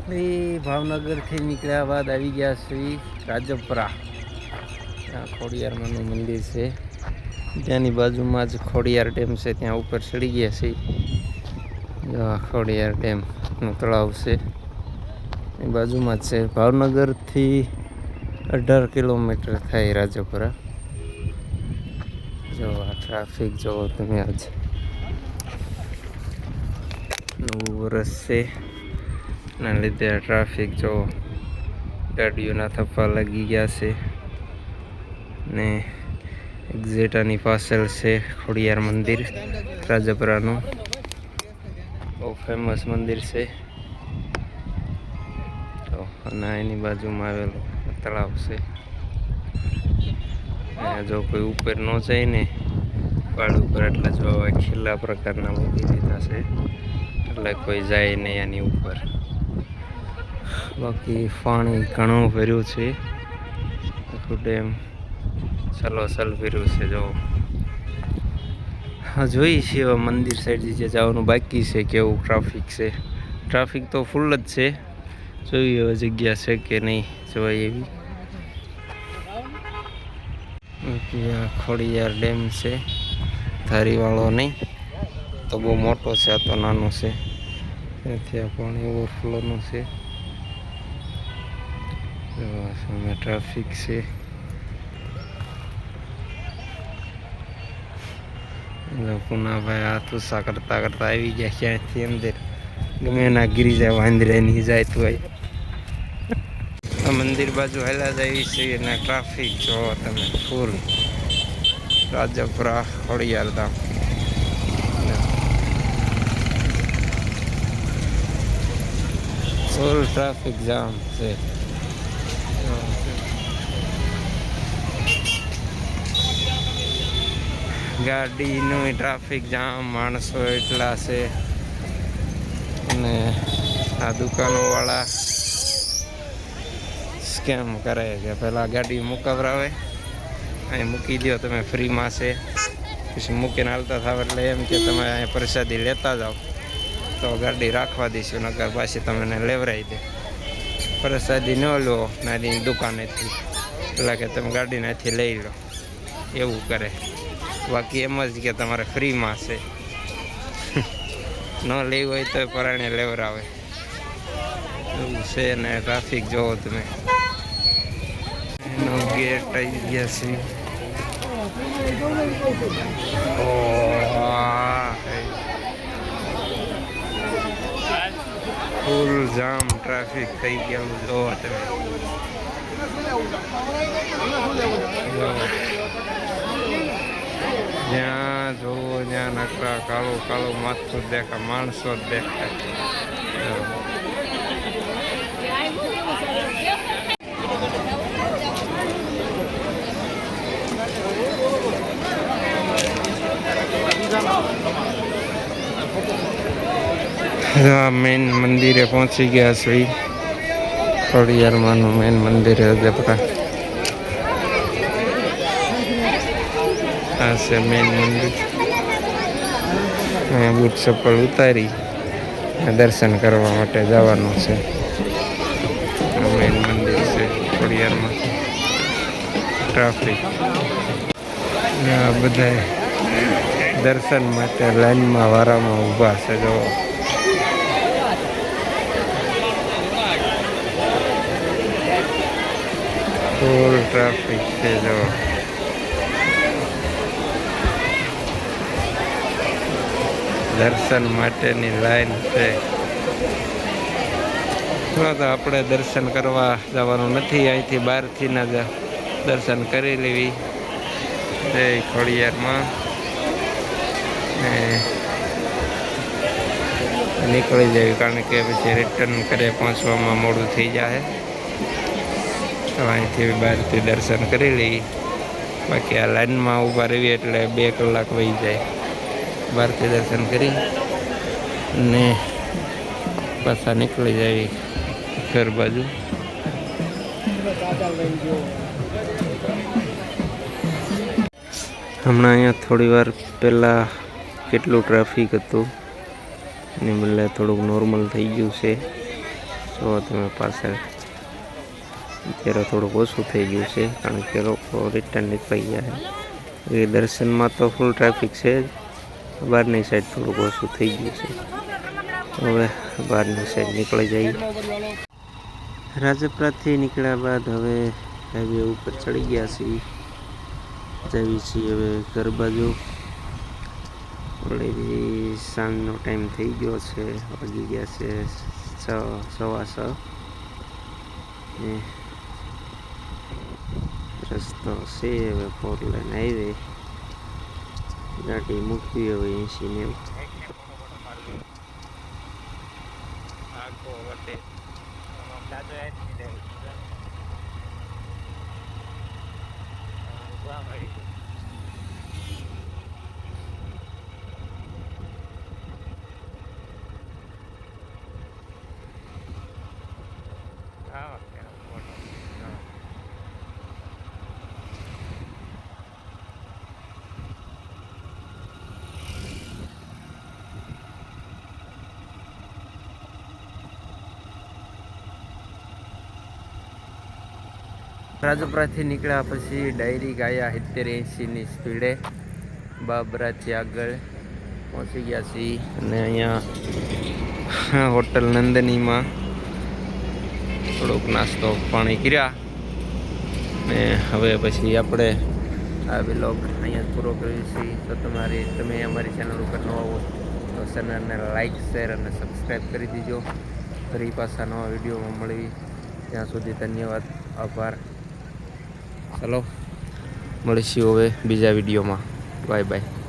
ભાવનગરથી નીકળ્યા બાદ આવી ગયા શ્રી રાજપરા. ત્યાં ખોડિયારમાંનું મંદિર છે. ત્યાંની બાજુમાં જ ખોડિયાર ડેમ છે. ત્યાં ઉપર ચડી ગયા છે. ખોડિયાર ડેમનું તળાવ છે એ બાજુમાં જ છે. ભાવનગરથી 18 કિલોમીટર થાય રાજપરા. જો આ ટ્રાફિક જોવો તમે. આજ નવું વરસ છે ના લીધે આ ટ્રાફિક જોવો. ગાડીઓના થપ્પા લાગી ગયા છે ને એક્ઝેટ આની પાછળ છે ખોડિયાર મંદિર રાજપરાનું. બહુ ફેમસ મંદિર છે. તો અને એની બાજુમાં આવેલું તળાવ છે. જો કોઈ ઉપર ન જાય ને પહાડ ઉપર, એટલે જો ખીલા પ્રકારના મૂકી દીધા છે એટલે કોઈ જાય નહીં એની ઉપર. બાકી પાણી ઘણું ભર્યું છે. આખું ડેમ સલોસલ ભર્યું છે. જો હા જોઈ છે એવા મંદિર સાઈડ જે જવાનું બાકી છે કેવું ટ્રાફિક છે. ટ્રાફિક તો ફૂલ જ છે. જોઈ એવી જગ્યા છે કે નહીં જોવાય એવી. આ ખોડિયાર ડેમ છે, ધારીવાળો નહીં. તો બહુ મોટો છે, આ તો નાનો છે. ત્યાંથી આ પાણી ઓવરફ્લોનું છે. સામે ટ્રાફિક છે. પુનાભાઈ હાથ ઉષા કરતા કરતા આવી ગયા ક્યાંથી અંદર. ગમે એના ગીરી જાય વાંદરાની જાય તો આ મંદિર બાજુ હેલા જાય છે અને ટ્રાફિક જોવો તમે ફૂલ. રાજપરા ખોડિયાર ધામ ફૂલ ટ્રાફિક જામ છે. ગાડીનું ટ્રાફિક જામ, માણસો એટલા છે. અને આ દુકાનોવાળા સ્કેમ કરે કે પહેલાં ગાડી મુકાવરાવે, અહીં મૂકી દો તમે ફ્રીમાં છે. પછી મૂકીને હાલતા થાવ એટલે એમ કે તમે અહીં પ્રસાદી લેતા જાઓ તો ગાડી રાખવા દઈશું, નકર પાછી તમને લેવરાઈ દે. પ્રસાદી ન લો નાની દુકાનેથી, એટલે કે તમે ગાડી ત્યાંથી લઈ લો, એવું કરે. બાકી એમ જ કે તમારે ફ્રીમાં છે. ન લેવું હોય તો પરાણે લેવરાવે એવું છે. ને ટ્રાફિક જોવો તમે. એનો ગેટ આવી ગયા છે. ફૂલ જામ ટ્રાફિક થઈ ગયેલું જોવો તમે. જ્યાં જોવો ત્યાં નકરા કાળું કાળું માથું દેખાય, માણસો જ દેખાય. મેન મંદિરે પહોંચી ગયા છે. ખોડિયારમાંનું મેન મંદિર રાજપરા. આ છે મેન મંદિર. બૂટ ચપ્પલ ઉતારી દર્શન કરવા માટે જવાનું છે. મેન મંદિર છે ખોડિયારમાં. ટ્રાફિક બધા દર્શન માટે લાઈનમાં વારામાં ઊભા છે. જો ફૂલ ટ્રાફિક છે. જો દર્શન માટેની લાઈન છે. તો આપણે દર્શન કરવા જવાનું નથી, અહીંથી બહારથી ના દર્શન કરી લેવી જય ખોડિયારમાં. નીકળી જાય, કારણ કે પછી રિટર્ન કરે પહોંચવામાં મોડું થઈ જાય. તો અહીંથી બહારથી દર્શન કરી લઈએ. બાકી આ લાઈનમાં ઊભા રહીએ એટલે 2 કલાક વહી જાય. બહારથી દર્શન કરી ને પાછા નીકળી જાય ઘર બાજુ. હમણાં અહીંયા થોડી વાર પહેલાં કેટલું ટ્રાફિક હતું ને બદલે થોડુંક નોર્મલ થઈ ગયું છે. જો તમે પાછળ અત્યારે થોડુંક ઓછું થઈ ગયું છે કારણ કે લોકો રિટર્ન નીકળી ગયા છે. એ દર્શનમાં તો ફૂલ ટ્રાફિક છે જ, બહારની સાઈડ થોડુંક ઓછું થઈ ગયું છે. હવે બહારની સાઈડ નીકળી જઈએ. રાજપરાથી નીકળ્યા બાદ હવે હાઈવે ઉપર ચડી ગયા છીએ. જઈએ છીએ હવે ઘર બાજુ. ઓલરેડી સાંજનો ટાઈમ થઈ ગયો છે, વાગી ગયા છે 6:15. રસ્તો છે હવે 4 લાઈન હાઈવે. ગાડી મૂકવી હવે 80-90. રાજપરાથી નીકળ્યા પછી ડાયરી ગયા 70-80ની સ્પીડે બાબરાથી આગળ પહોંચી ગયા છીએ. અને અહીંયા હોટલ નંદનીમાં થોડોક નાસ્તો પાણી કર્યા ને હવે પછી આપણે આ વ્લોગ અહીંયા પૂરો કરીએ છીએ. તો તમે અમારી ચેનલ ઉપર નવા હો તો ચેનલને લાઈક, શેર અને સબસ્ક્રાઈબ કરી દીજો. ફરી પાછા નવા વિડીયોમાં મળી ત્યાં સુધી ધન્યવાદ, આભાર. ચલો મળીશું હવે બીજા વિડીયોમાં. Bye bye.